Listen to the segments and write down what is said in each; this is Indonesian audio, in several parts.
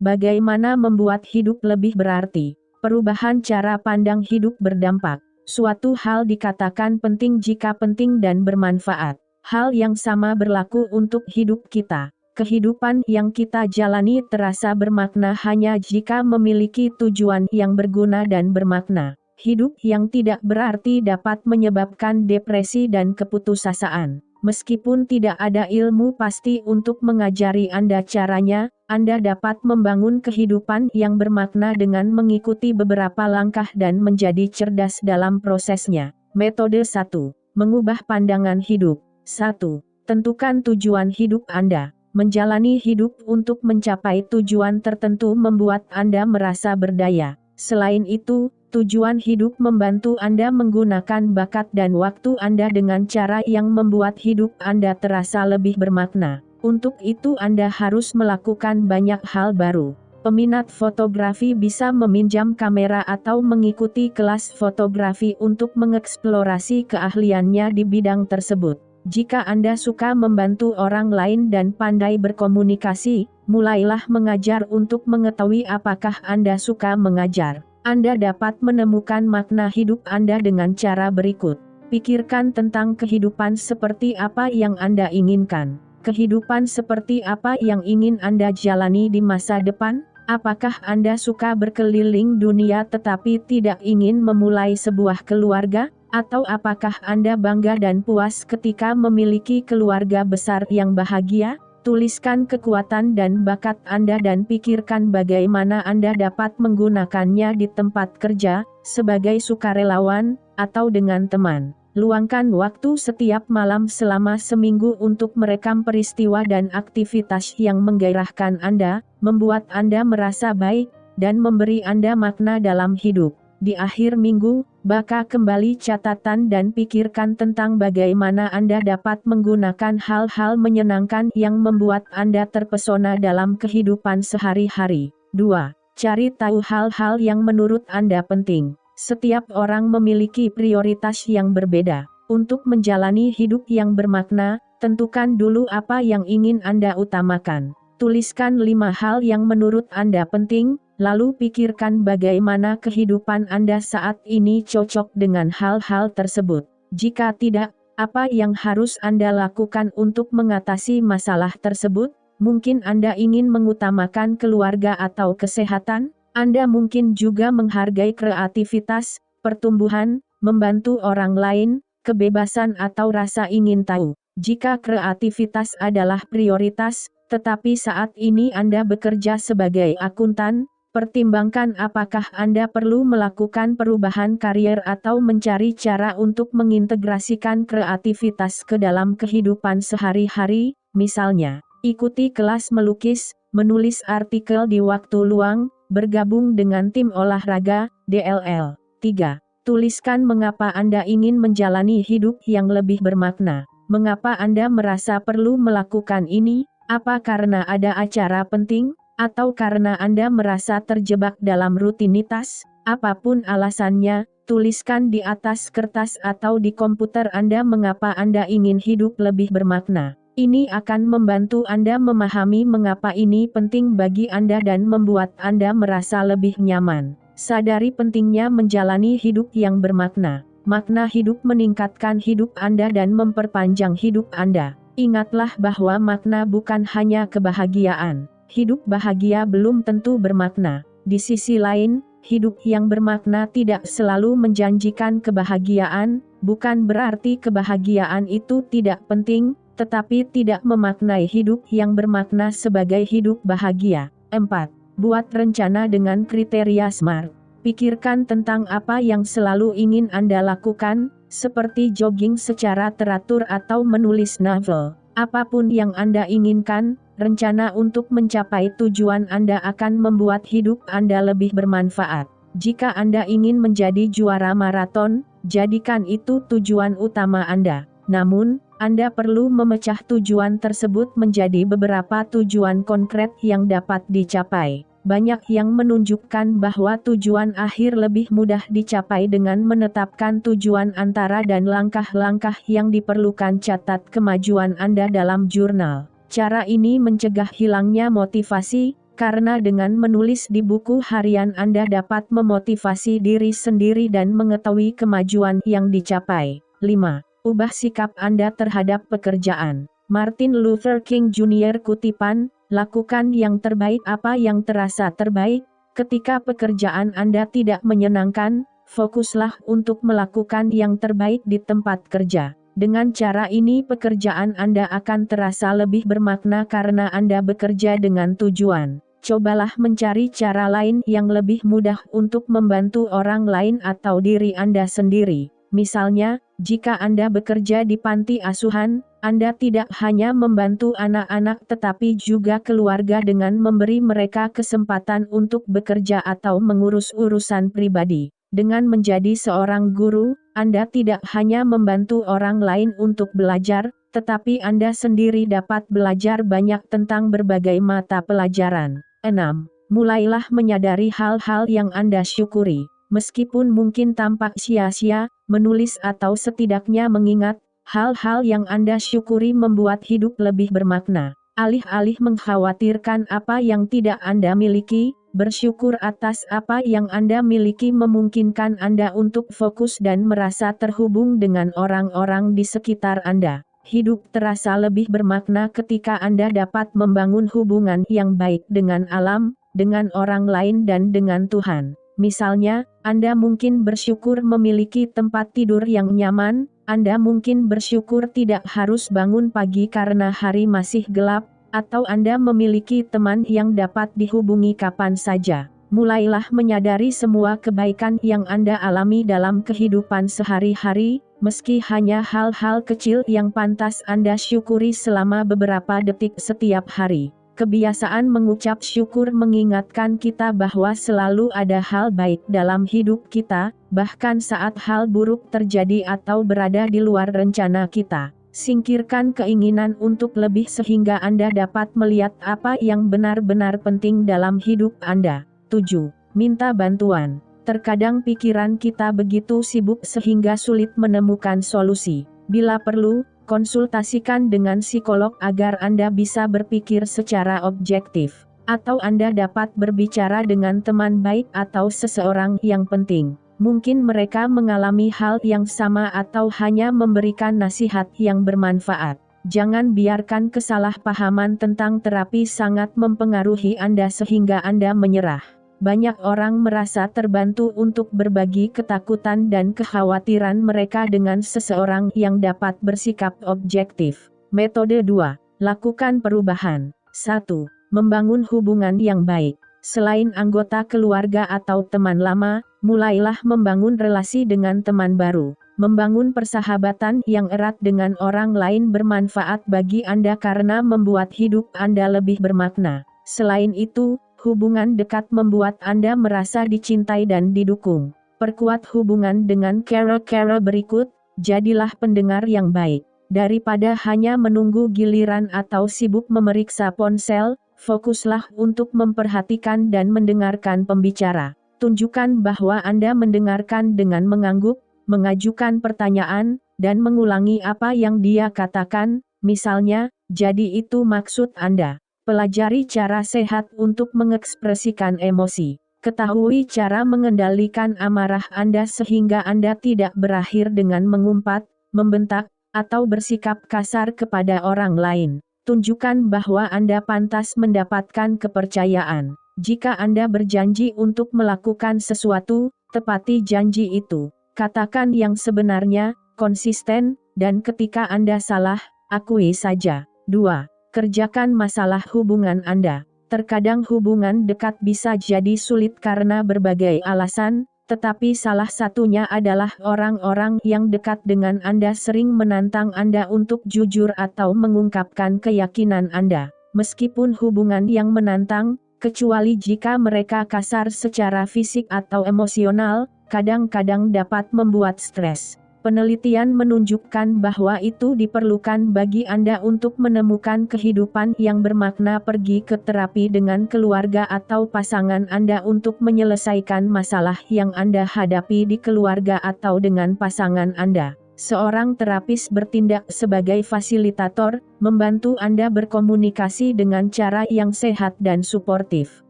Bagaimana membuat hidup lebih berarti? Perubahan cara pandang hidup berdampak. Suatu hal dikatakan penting jika penting dan bermanfaat. Hal yang sama berlaku untuk hidup kita. Kehidupan yang kita jalani terasa bermakna hanya jika memiliki tujuan yang berguna dan bermakna. Hidup yang tidak berarti dapat menyebabkan depresi dan keputusasaan. Meskipun tidak ada ilmu pasti untuk mengajari Anda caranya, Anda dapat membangun kehidupan yang bermakna dengan mengikuti beberapa langkah dan menjadi cerdas dalam prosesnya. Metode 1. Mengubah pandangan hidup. 1. Tentukan tujuan hidup Anda. Menjalani hidup untuk mencapai tujuan tertentu membuat Anda merasa berdaya. Selain itu, tujuan hidup membantu Anda menggunakan bakat dan waktu Anda dengan cara yang membuat hidup Anda terasa lebih bermakna. Untuk itu Anda harus melakukan banyak hal baru. Peminat fotografi bisa meminjam kamera atau mengikuti kelas fotografi untuk mengeksplorasi keahliannya di bidang tersebut. Jika Anda suka membantu orang lain dan pandai berkomunikasi, mulailah mengajar untuk mengetahui apakah Anda suka mengajar. Anda dapat menemukan makna hidup Anda dengan cara berikut. Pikirkan tentang kehidupan seperti apa yang Anda inginkan. Kehidupan seperti apa yang ingin Anda jalani di masa depan? Apakah Anda suka berkeliling dunia tetapi tidak ingin memulai sebuah keluarga? Atau apakah Anda bangga dan puas ketika memiliki keluarga besar yang bahagia? Tuliskan kekuatan dan bakat Anda dan pikirkan bagaimana Anda dapat menggunakannya di tempat kerja, sebagai sukarelawan, atau dengan teman. Luangkan waktu setiap malam selama seminggu untuk merekam peristiwa dan aktivitas yang menggairahkan Anda, membuat Anda merasa baik, dan memberi Anda makna dalam hidup. Di akhir minggu, baca kembali catatan dan pikirkan tentang bagaimana Anda dapat menggunakan hal-hal menyenangkan yang membuat Anda terpesona dalam kehidupan sehari-hari. 2. Cari tahu hal-hal yang menurut Anda penting. Setiap orang memiliki prioritas yang berbeda. Untuk menjalani hidup yang bermakna, tentukan dulu apa yang ingin Anda utamakan. Tuliskan 5 hal yang menurut Anda penting, lalu pikirkan bagaimana kehidupan Anda saat ini cocok dengan hal-hal tersebut. Jika tidak, apa yang harus Anda lakukan untuk mengatasi masalah tersebut? Mungkin Anda ingin mengutamakan keluarga atau kesehatan? Anda mungkin juga menghargai kreativitas, pertumbuhan, membantu orang lain, kebebasan atau rasa ingin tahu. Jika kreativitas adalah prioritas, tetapi saat ini Anda bekerja sebagai akuntan, pertimbangkan apakah Anda perlu melakukan perubahan karier atau mencari cara untuk mengintegrasikan kreativitas ke dalam kehidupan sehari-hari, misalnya, ikuti kelas melukis, menulis artikel di waktu luang, bergabung dengan tim olahraga, DLL. 3. Tuliskan mengapa Anda ingin menjalani hidup yang lebih bermakna. Mengapa Anda merasa perlu melakukan ini? Apa karena ada acara penting? Atau karena Anda merasa terjebak dalam rutinitas? Apapun alasannya, tuliskan di atas kertas atau di komputer Anda mengapa Anda ingin hidup lebih bermakna. Ini akan membantu Anda memahami mengapa ini penting bagi Anda dan membuat Anda merasa lebih nyaman. Sadari pentingnya menjalani hidup yang bermakna. Makna hidup meningkatkan hidup Anda dan memperpanjang hidup Anda. Ingatlah bahwa makna bukan hanya kebahagiaan. Hidup bahagia belum tentu bermakna. Di sisi lain, hidup yang bermakna tidak selalu menjanjikan kebahagiaan, bukan berarti kebahagiaan itu tidak penting, tetapi tidak memaknai hidup yang bermakna sebagai hidup bahagia. 4. Buat rencana dengan kriteria SMART. Pikirkan tentang apa yang selalu ingin Anda lakukan, seperti jogging secara teratur atau menulis novel. Apapun yang Anda inginkan, rencana untuk mencapai tujuan Anda akan membuat hidup Anda lebih bermanfaat. Jika Anda ingin menjadi juara maraton, jadikan itu tujuan utama Anda. Namun, Anda perlu memecah tujuan tersebut menjadi beberapa tujuan konkret yang dapat dicapai. Banyak yang menunjukkan bahwa tujuan akhir lebih mudah dicapai dengan menetapkan tujuan antara dan langkah-langkah yang diperlukan. Catat kemajuan Anda dalam jurnal. Cara ini mencegah hilangnya motivasi, Karena dengan menulis di buku harian Anda dapat memotivasi diri sendiri dan mengetahui kemajuan yang dicapai. 5. Ubah sikap Anda terhadap pekerjaan. Martin Luther King Jr. Kutipan, lakukan yang terbaik apa yang terasa terbaik. Ketika pekerjaan Anda tidak menyenangkan, fokuslah untuk melakukan yang terbaik di tempat kerja. Dengan cara ini pekerjaan Anda akan terasa lebih bermakna karena Anda bekerja dengan tujuan. Cobalah mencari cara lain yang lebih mudah untuk membantu orang lain atau diri Anda sendiri. Misalnya, jika Anda bekerja di panti asuhan, Anda tidak hanya membantu anak-anak tetapi juga keluarga dengan memberi mereka kesempatan untuk bekerja atau mengurus urusan pribadi. Dengan menjadi seorang guru, Anda tidak hanya membantu orang lain untuk belajar, tetapi Anda sendiri dapat belajar banyak tentang berbagai mata pelajaran. 6. Mulailah menyadari hal-hal yang Anda syukuri. Meskipun mungkin tampak sia-sia, menulis atau setidaknya mengingat hal-hal yang Anda syukuri membuat hidup lebih bermakna. Alih-alih mengkhawatirkan apa yang tidak Anda miliki, bersyukur atas apa yang Anda miliki memungkinkan Anda untuk fokus dan merasa terhubung dengan orang-orang di sekitar Anda. Hidup terasa lebih bermakna ketika Anda dapat membangun hubungan yang baik dengan alam, dengan orang lain dan dengan Tuhan. Misalnya, Anda mungkin bersyukur memiliki tempat tidur yang nyaman, Anda mungkin bersyukur tidak harus bangun pagi karena hari masih gelap, atau Anda memiliki teman yang dapat dihubungi kapan saja. Mulailah menyadari semua kebaikan yang Anda alami dalam kehidupan sehari-hari, meski hanya hal-hal kecil yang pantas Anda syukuri selama beberapa detik setiap hari. Kebiasaan mengucap syukur mengingatkan kita bahwa selalu ada hal baik dalam hidup kita, bahkan saat hal buruk terjadi atau berada di luar rencana kita. Singkirkan keinginan untuk lebih sehingga Anda dapat melihat apa yang benar-benar penting dalam hidup Anda. 7. Minta bantuan. Terkadang pikiran kita begitu sibuk sehingga sulit menemukan solusi. Bila perlu, konsultasikan dengan psikolog agar Anda bisa berpikir secara objektif. Atau Anda dapat berbicara dengan teman baik atau seseorang yang penting. Mungkin mereka mengalami hal yang sama atau hanya memberikan nasihat yang bermanfaat. Jangan biarkan kesalahpahaman tentang terapi sangat mempengaruhi Anda sehingga Anda menyerah. Banyak orang merasa terbantu untuk berbagi ketakutan dan kekhawatiran mereka dengan seseorang yang dapat bersikap objektif. Metode 2. Lakukan perubahan. 1. Membangun hubungan yang baik. Selain anggota keluarga atau teman lama, mulailah membangun relasi dengan teman baru. Membangun persahabatan yang erat dengan orang lain bermanfaat bagi Anda karena membuat hidup Anda lebih bermakna. Selain itu, hubungan dekat membuat Anda merasa dicintai dan didukung. Perkuat hubungan dengan cara-cara berikut, jadilah pendengar yang baik. Daripada hanya menunggu giliran atau sibuk memeriksa ponsel, fokuslah untuk memperhatikan dan mendengarkan pembicara. Tunjukkan bahwa Anda mendengarkan dengan mengangguk, mengajukan pertanyaan, dan mengulangi apa yang dia katakan, misalnya, jadi itu maksud Anda. Pelajari cara sehat untuk mengekspresikan emosi. Ketahui cara mengendalikan amarah Anda sehingga Anda tidak berakhir dengan mengumpat, membentak, atau bersikap kasar kepada orang lain. Tunjukkan bahwa Anda pantas mendapatkan kepercayaan. Jika Anda berjanji untuk melakukan sesuatu, tepati janji itu. Katakan yang sebenarnya, konsisten, dan ketika Anda salah, akui saja. 2. Kerjakan masalah hubungan Anda. Terkadang hubungan dekat bisa jadi sulit karena berbagai alasan, tetapi salah satunya adalah orang-orang yang dekat dengan Anda sering menantang Anda untuk jujur atau mengungkapkan keyakinan Anda. Meskipun hubungan yang menantang, kecuali jika mereka kasar secara fisik atau emosional, kadang-kadang dapat membuat stres. Penelitian menunjukkan bahwa itu diperlukan bagi Anda untuk menemukan kehidupan yang bermakna. Pergi ke terapi dengan keluarga atau pasangan Anda untuk menyelesaikan masalah yang Anda hadapi di keluarga atau dengan pasangan Anda. Seorang terapis bertindak sebagai fasilitator, membantu Anda berkomunikasi dengan cara yang sehat dan suportif.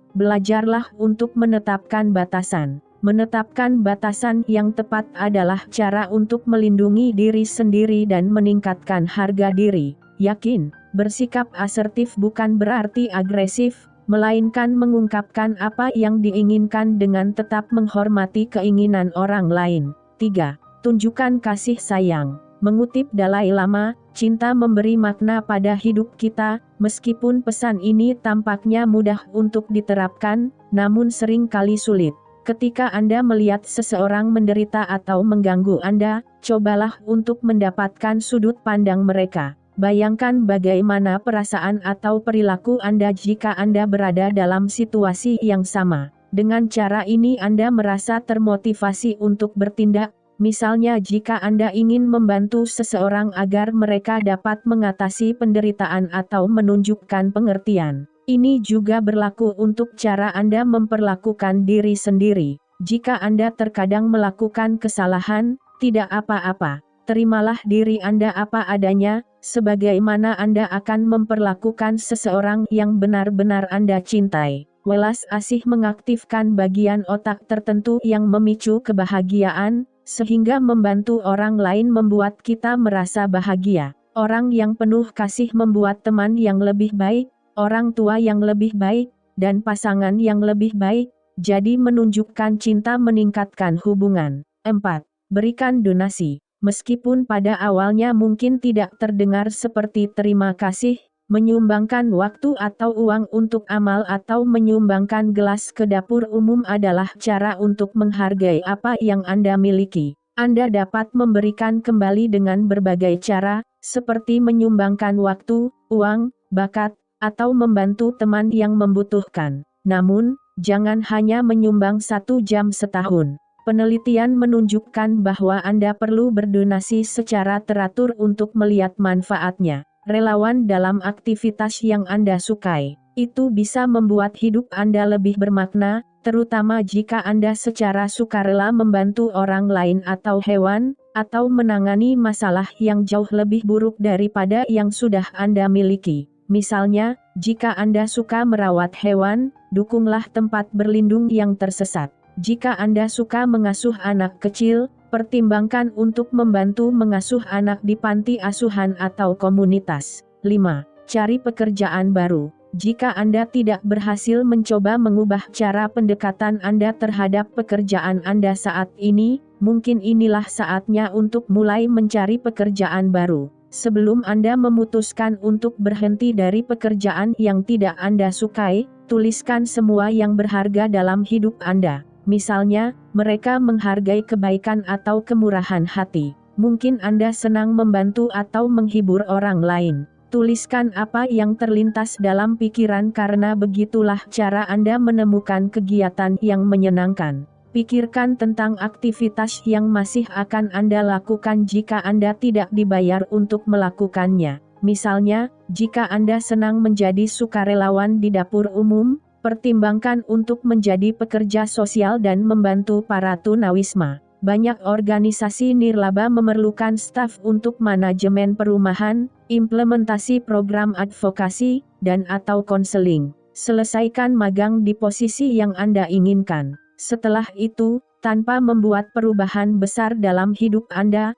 Belajarlah untuk menetapkan batasan. Menetapkan batasan yang tepat adalah cara untuk melindungi diri sendiri dan meningkatkan harga diri. Yakin, bersikap asertif bukan berarti agresif, melainkan mengungkapkan apa yang diinginkan dengan tetap menghormati keinginan orang lain. 3. Tunjukkan kasih sayang. Mengutip Dalai Lama, cinta memberi makna pada hidup kita, meskipun pesan ini tampaknya mudah untuk diterapkan, namun sering kali sulit. Ketika Anda melihat seseorang menderita atau mengganggu Anda, cobalah untuk mendapatkan sudut pandang mereka. Bayangkan bagaimana perasaan atau perilaku Anda jika Anda berada dalam situasi yang sama. Dengan cara ini Anda merasa termotivasi untuk bertindak. Misalnya jika Anda ingin membantu seseorang agar mereka dapat mengatasi penderitaan atau menunjukkan pengertian. Ini juga berlaku untuk cara Anda memperlakukan diri sendiri. Jika Anda terkadang melakukan kesalahan, tidak apa-apa. Terimalah diri Anda apa adanya, sebagaimana Anda akan memperlakukan seseorang yang benar-benar Anda cintai. Welas asih mengaktifkan bagian otak tertentu yang memicu kebahagiaan, sehingga membantu orang lain membuat kita merasa bahagia. Orang yang penuh kasih membuat teman yang lebih baik, orang tua yang lebih baik, dan pasangan yang lebih baik. Jadi menunjukkan cinta meningkatkan hubungan. 4. Berikan donasi. Meskipun pada awalnya mungkin tidak terdengar seperti terima kasih, menyumbangkan waktu atau uang untuk amal atau menyumbangkan gelas ke dapur umum adalah cara untuk menghargai apa yang Anda miliki. Anda dapat memberikan kembali dengan berbagai cara, seperti menyumbangkan waktu, uang, bakat, atau membantu teman yang membutuhkan. Namun, jangan hanya menyumbang 1 jam setahun. Penelitian menunjukkan bahwa Anda perlu berdonasi secara teratur untuk melihat manfaatnya. Relawan dalam aktivitas yang Anda sukai. Itu bisa membuat hidup Anda lebih bermakna, terutama jika Anda secara sukarela membantu orang lain atau hewan, atau menangani masalah yang jauh lebih buruk daripada yang sudah Anda miliki. Misalnya, jika Anda suka merawat hewan, dukunglah tempat berlindung yang tersesat. Jika Anda suka mengasuh anak kecil, pertimbangkan untuk membantu mengasuh anak di panti asuhan atau komunitas. 5. Cari pekerjaan baru. Jika Anda tidak berhasil mencoba mengubah cara pendekatan Anda terhadap pekerjaan Anda saat ini, mungkin inilah saatnya untuk mulai mencari pekerjaan baru. Sebelum Anda memutuskan untuk berhenti dari pekerjaan yang tidak Anda sukai, tuliskan semua yang berharga dalam hidup Anda. Misalnya, mereka menghargai kebaikan atau kemurahan hati. Mungkin Anda senang membantu atau menghibur orang lain. Tuliskan apa yang terlintas dalam pikiran karena begitulah cara Anda menemukan kegiatan yang menyenangkan. Pikirkan tentang aktivitas yang masih akan Anda lakukan jika Anda tidak dibayar untuk melakukannya. Misalnya, jika Anda senang menjadi sukarelawan di dapur umum, pertimbangkan untuk menjadi pekerja sosial dan membantu para tunawisma. Banyak organisasi nirlaba memerlukan staf untuk manajemen perumahan, implementasi program advokasi, dan atau konseling. Selesaikan magang di posisi yang Anda inginkan. Setelah itu, tanpa membuat perubahan besar dalam hidup Anda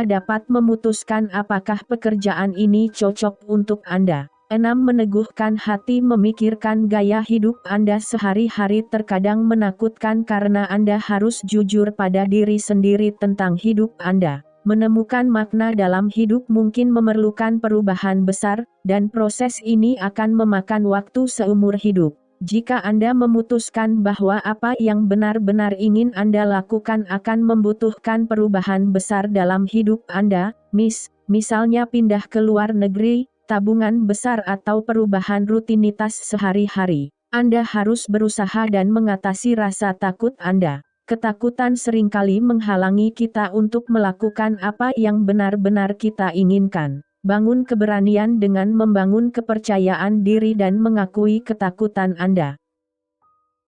dapat memutuskan apakah pekerjaan ini cocok untuk Anda. 6. Meneguhkan hati. Memikirkan gaya hidup Anda sehari-hari terkadang menakutkan karena Anda harus jujur pada diri sendiri tentang hidup Anda. Menemukan makna dalam hidup mungkin memerlukan perubahan besar, dan proses ini akan memakan waktu seumur hidup. Jika Anda memutuskan bahwa apa yang benar-benar ingin Anda lakukan akan membutuhkan perubahan besar dalam hidup Anda, misalnya pindah ke luar negeri, tabungan besar atau perubahan rutinitas sehari-hari, Anda harus berusaha dan mengatasi rasa takut Anda. Ketakutan seringkali menghalangi kita untuk melakukan apa yang benar-benar kita inginkan. Bangun keberanian dengan membangun kepercayaan diri dan mengakui ketakutan Anda.